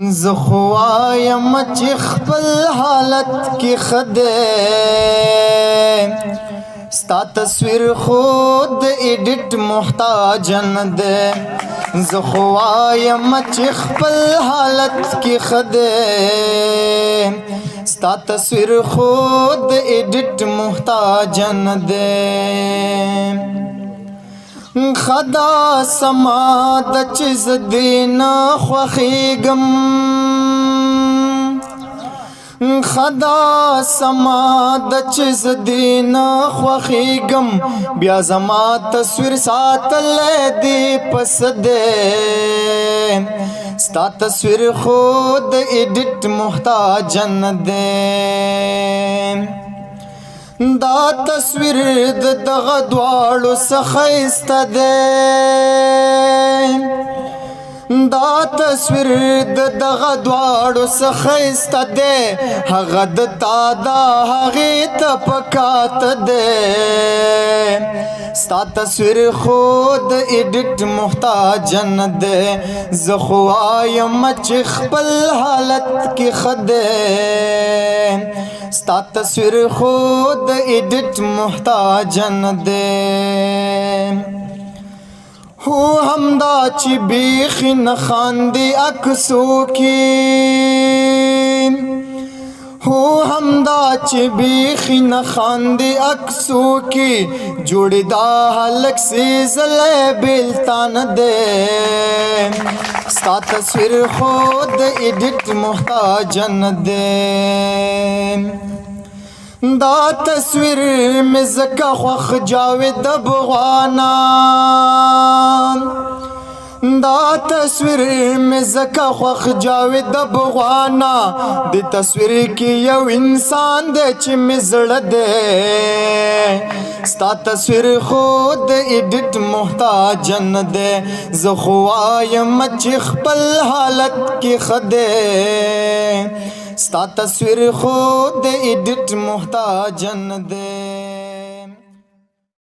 زخوایم چې خپل حالت کې خده ستا تصویر خود ایڈیٹ محتاج نه ده زخوایم چې خپل حالت کې خده ستا تصویر خود ایڈیٹ محتاج نه ده خدا سما د چیز دین خوخیگم خدا سما د چیز دین خوخیگم بیا زما تصویر ساتل دی پس دے ستا تصویر خود ایڈیٹ محتاج نه دے دا تصویر دغه دواړو څخه ایسته دی دا تصویر دغه دواړو څخه ایسته دی هغه د تا دا هغې ته پکاته دی ستا تصویر خود ایډیټ محتاج نه دی زه خو وایم چې خپل حالت کې ښه دی ستا تصویر خود ایڈیٹ محتاج نه دی هو همدا چې بیخي نه خاندي عکسو کې هو همدا چې بیخي نه خاندي عکسو کې جوړې دا هلک سیزلی بېلتا نه دی ستا تصویر خود ایڈیٹ محتاج نه دی دا تصویر میں زکا خوخ جاوید افغانان دا تصویر میں زکا خوخ جاوید افغانا دی تصویر کی یو انسان دے چی میں زړه دے ستا تصویر خود ایڈیٹ محتاج نه دے زه خو وایم چې خپل حالت کې ښه دی ستا تصویر خود ایڈیٹ محتاج نه دی